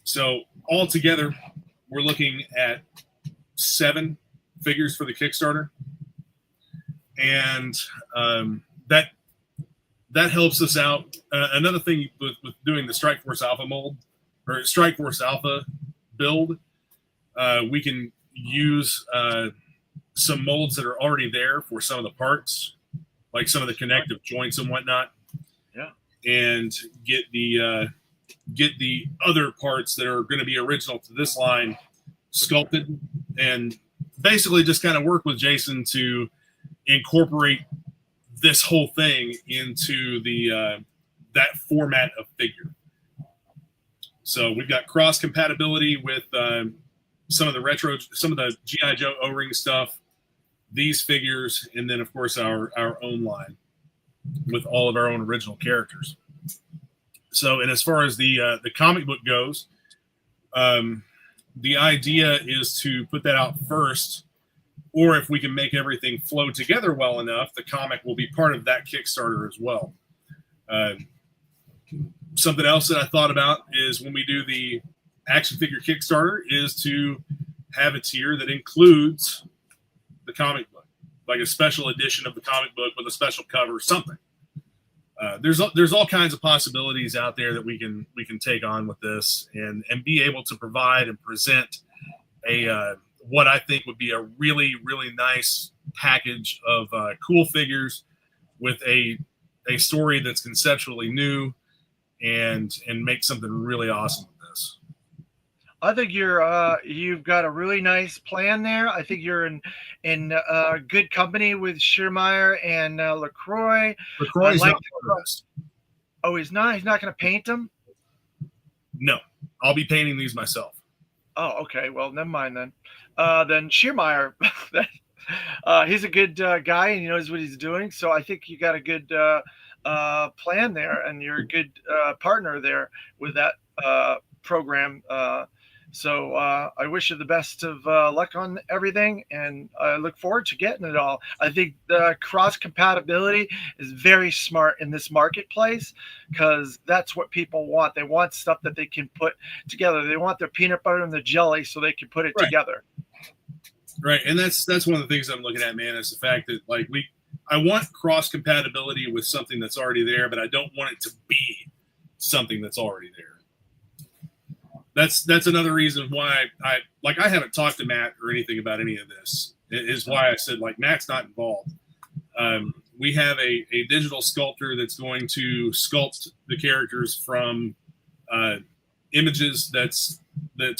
So altogether, we're looking at 7 figures for the Kickstarter, and that helps us out. Another thing with doing the Strike Force Alpha mold or Strike Force Alpha build, we can use some molds that are already there for some of the parts, like some of the connective joints and whatnot. Yeah, and get the other parts that are going to be original to this line sculpted, and basically just kind of work with Jason to incorporate this whole thing into the that format of figure. So we've got cross compatibility with some of the GI Joe O-ring stuff, these figures, and then of course our own line with all of our own original characters. So, and as far as the comic book goes, the idea is to put that out first, or if we can make everything flow together well enough, the comic will be part of that Kickstarter as well. Something else that I thought about is when we do the action figure Kickstarter is to have a tier that includes the comic book, like a special edition of the comic book with a special cover, something. There's all kinds of possibilities out there that we can take on with this and be able to provide and present a what I think would be a really, really nice package of cool figures with a story that's conceptually new and make something really awesome with this. I think you've got a really nice plan there. I think you're in good company with Schiermeyer and LaCroix. LaCroix's like not part of this. Oh, he's not. He's not going to paint them. No, I'll be painting these myself. Oh, okay. Well, never mind then. Then Schiermeyer, he's a good guy and he knows what he's doing. So I think you got a good plan there, and you're a good partner there with that program. So I wish you the best of luck on everything, and I look forward to getting it all. I think the cross compatibility is very smart in this marketplace because that's what people want. They want stuff that they can put together. They want their peanut butter and the jelly so they can put it together. Right, and that's one of the things I'm looking at, man, is the fact that like I want cross compatibility with something that's already there, but I don't want it to be something that's already there. That's another reason why I haven't talked to Matt or anything about any of this. It is why I said like Matt's not involved. We have a digital sculptor that's going to sculpt the characters from images that's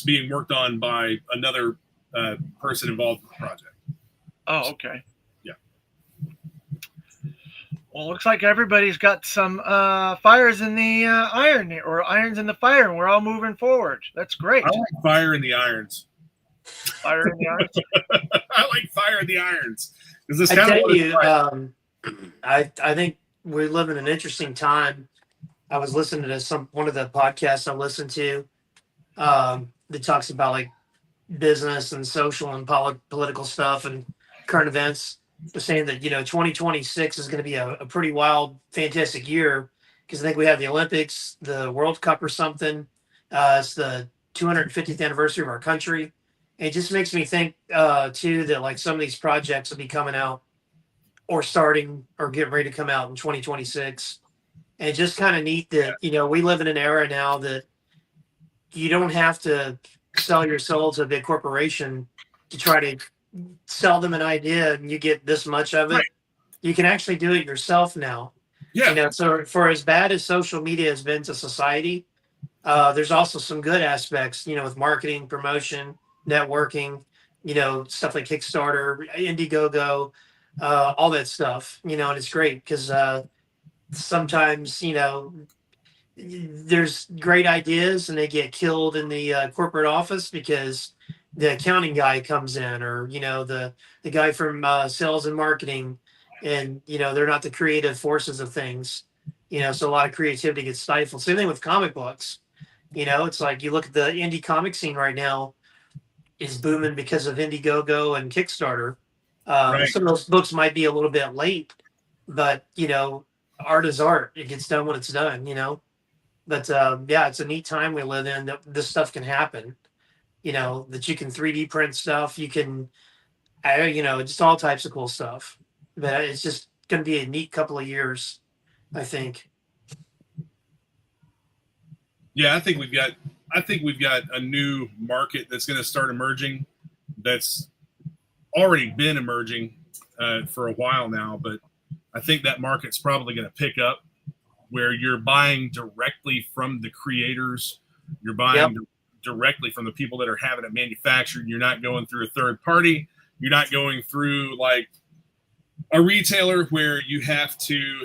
being worked on by another person involved in the project. Oh, okay. Yeah. Well, looks like everybody's got some fires in the iron, or irons in the fire, and we're all moving forward. That's great. I like fire in the irons. Fire in the irons. I like fire in the irons. I tell you, I think we live in an interesting time. I was listening to one of the podcasts I listened to that talks about like business and social and political stuff and current events. Was saying that 2026 is going to be a pretty wild, fantastic year because I think we have the Olympics, the World Cup or something. It's the 250th anniversary of our country. It just makes me think too that like some of these projects will be coming out or starting or getting ready to come out in 2026. And just kind of neat that we live in an era now that you don't have to sell your soul to a big corporation to try to sell them an idea and you get this much of it. Right. You can actually do it yourself now. Yeah. So for as bad as social media has been to society, There's also some good aspects, with marketing, promotion, networking, stuff like Kickstarter, Indiegogo, all that stuff, and it's great because sometimes, there's great ideas and they get killed in the corporate office because the accounting guy comes in, or the guy from sales and marketing, and they're not the creative forces of things. So a lot of creativity gets stifled. Same thing with comic books. It's like you look at the indie comic scene right now is booming because of Indiegogo and Kickstarter. Right. Some of those books might be a little bit late, but art is art. It gets done when it's done. But yeah, it's a neat time we live in that this stuff can happen. That you can 3D print stuff. You can, just all types of cool stuff. But it's just going to be a neat couple of years, I think. Yeah, I think we've got a new market that's going to start emerging. That's already been emerging for a while now, but I think that market's probably going to pick up, where you're buying directly from the creators. You're buying directly from the people that are having it manufactured. You're not going through a third party. You're not going through like a retailer where you have to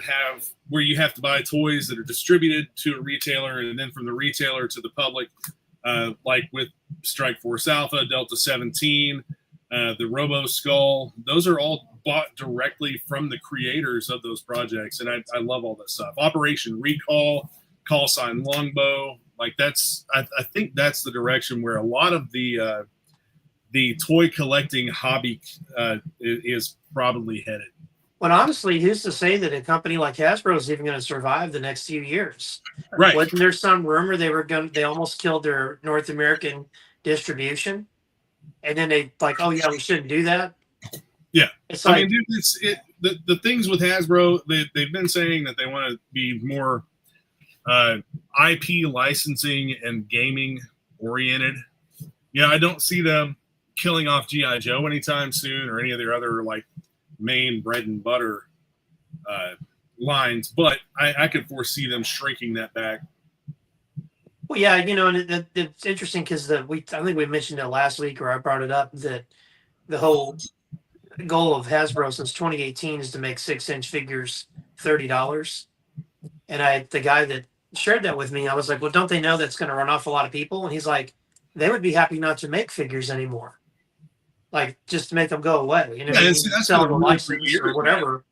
buy toys that are distributed to a retailer and then from the retailer to the public, like with Strike Force Alpha, Delta 17, the Robo Skull. Those are all bought directly from the creators of those projects, and I love all that stuff. Operation Recall, Call Sign Longbow, like I think that's the direction where a lot of the toy collecting hobby is probably headed. Well, honestly, who's to say that a company like Hasbro is even going to survive the next few years? Right. Wasn't there some rumor they almost killed their North American distribution, and then they like, oh yeah, we shouldn't do that. Yeah, it's like, I mean, dude, the things with Hasbro, they've been saying that they want to be more IP licensing and gaming oriented. I don't see them killing off G.I. Joe anytime soon or any of their other like main bread and butter lines, but I could foresee them shrinking that back. Well, yeah, and it's interesting because I think we mentioned it last week, or I brought it up, that the whole goal of Hasbro since 2018 is to make 6-inch figures $30. And the guy that shared that with me, I was like, well, don't they know that's going to run off a lot of people? And he's like, they would be happy not to make figures anymore. Like, just to make them go away. That's sell the really license or whatever.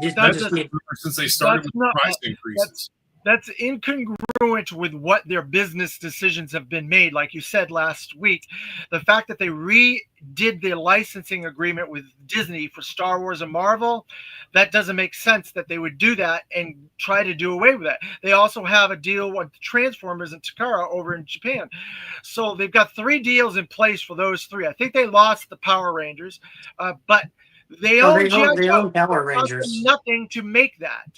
Since they started with the price increases. That's incongruent with what their business decisions have been made. Like you said last week, the fact that they redid their licensing agreement with Disney for Star Wars and Marvel, that doesn't make sense that they would do that and try to do away with that. They also have a deal with Transformers and Takara over in Japan. So they've got 3 deals in place for those 3. I think they lost the Power Rangers, but they own Power Rangers. Nothing to make that.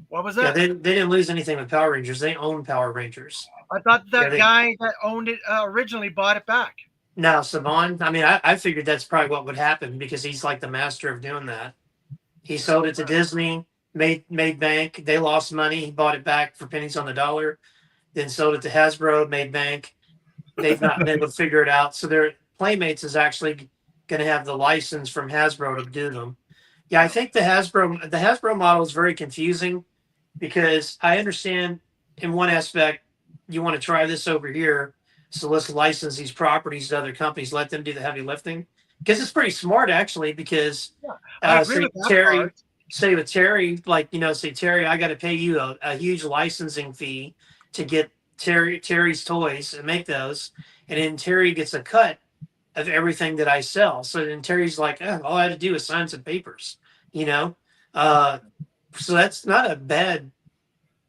What was that? Yeah, they didn't lose anything with Power Rangers. They own Power Rangers. I thought guy that owned it originally bought it back. No, Saban. I mean, I figured that's probably what would happen because he's like the master of doing that. He sold it to Disney, made bank. They lost money. He bought it back for pennies on the dollar. Then sold it to Hasbro, made bank. They've not been able to figure it out. So their Playmates is actually going to have the license from Hasbro to do them. Yeah, I think the Hasbro model is very confusing because I understand in one aspect you want to try this over here, so let's license these properties to other companies, let them do the heavy lifting, because it's pretty smart actually. Because say with Terry, like say Terry, I got to pay you a huge licensing fee to get Terry's toys and make those, and then Terry gets a cut of everything that I sell. So then Terry's like, all I had to do is sign some papers, so that's not a bad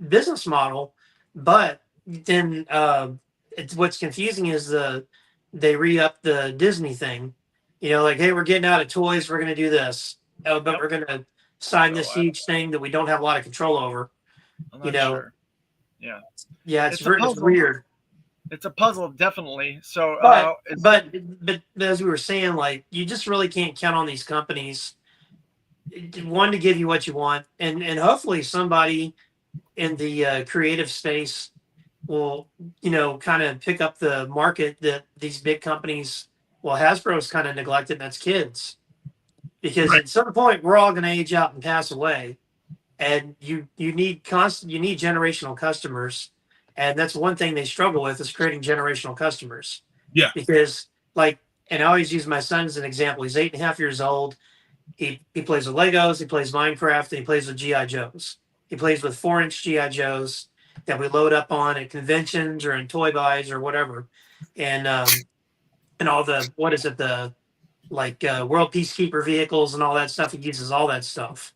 business model. But then what's confusing is they re-up the Disney thing, like, hey, we're getting out of toys, we're going to do this, but we're going to sign this huge thing that we don't have a lot of control over. Sure. Yeah, it's weird. It's a puzzle, definitely. So, but as we were saying, like, you just really can't count on these companies, one, to give you what you want, and hopefully somebody in the creative space will, kind of pick up the market that these big companies, well, Hasbro's kind of neglected, and that's kids. Because Right. at some point we're all going to age out and pass away, and you need generational customers, and that's one thing they struggle with is creating generational customers. Yeah. Because and I always use my son as an example. He's 8.5 years old. He plays with Legos, he plays Minecraft, and he plays with GI Joes. He plays with 4-inch GI Joes that we load up on at conventions or in toy buys or whatever, and all the world peacekeeper vehicles and all that stuff. He uses all that stuff,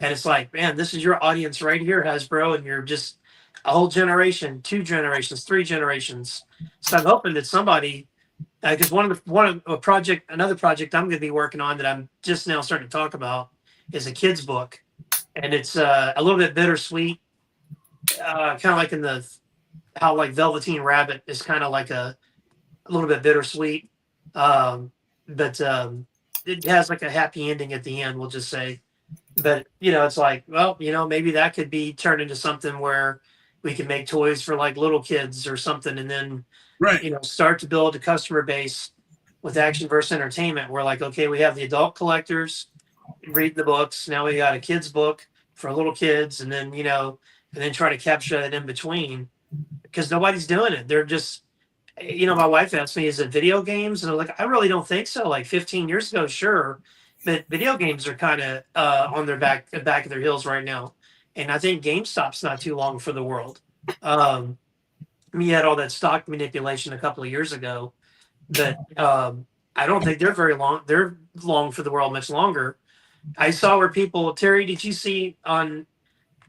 and it's like, man, this is your audience right here, Hasbro, and you're just a whole generation, 2 generations, 3 generations. So I'm hoping that somebody, because another project I'm going to be working on that I'm just now starting to talk about is a kid's book, and it's a little bit bittersweet, kind of like how like Velveteen Rabbit is kind of like a little bit bittersweet, but it has like a happy ending at the end, we'll just say. But it's like, well, maybe that could be turned into something where we can make toys for like little kids or something, and then Right. start to build a customer base with Action Verse Entertainment. We're like, okay, we have the adult collectors read the books. Now we got a kids book for little kids, and then try to capture that in between, because nobody's doing it. They're just, my wife asked me, is it video games? And I'm like, I really don't think so. Like 15 years ago, sure. But video games are kind of on their back of their heels right now. And I think GameStop's not too long for the world. We had all that stock manipulation a couple of years ago, but I don't think they're very long. They're long for the world much longer. I saw where people, Terry, did you see on,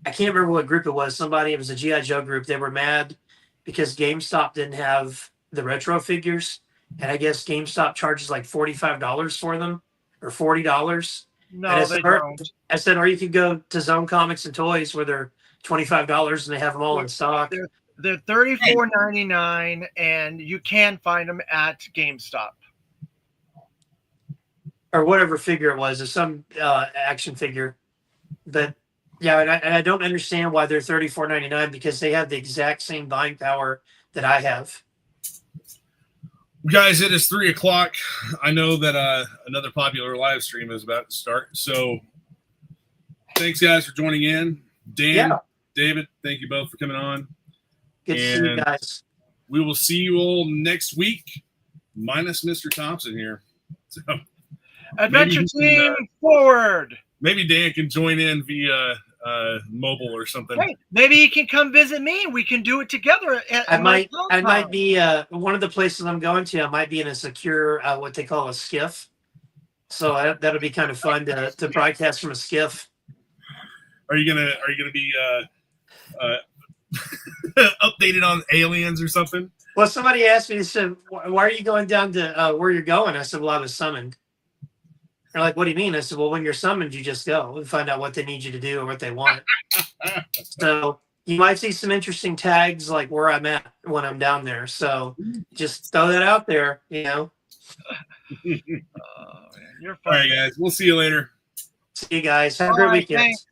I can't remember what group it was. It was a GI Joe group. They were mad because GameStop didn't have the retro figures, and I guess GameStop charges like $45 for them, or $40. No, they don't. I said, or you could go to Zone Comics and Toys where they're $25 and they have them all in stock. They're $34.99, and you can find them at GameStop. Or whatever figure it was, or some action figure. But yeah, and I don't understand why they're $34.99, because they have the exact same buying power that I have. Guys, it is 3:00. I know that another popular live stream is about to start. So thanks, guys, for joining in. Dan, David, thank you both for coming on. Good to see you guys. We will see you all next week, minus Mr. Thompson here. So Adventure Team forward. Maybe Dan can join in via mobile or something. Hey, maybe he can come visit me. We can do it together. I might be one of the places I'm going to. I might be in a secure, what they call a skiff. So that'll be kind of fun to broadcast from a skiff. Are you gonna be updated on aliens or something? Well, somebody asked me, they said, "Why are you going down to where you're going?" I said, "Well, I was summoned." They're like, "What do you mean?" I said, "Well, when you're summoned, you just go and find out what they need you to do or what they want." So you might see some interesting tags like where I'm at when I'm down there. So just throw that out there, man, you're funny. All right, guys. We'll see you later. See you guys. Have a great weekend. Thanks.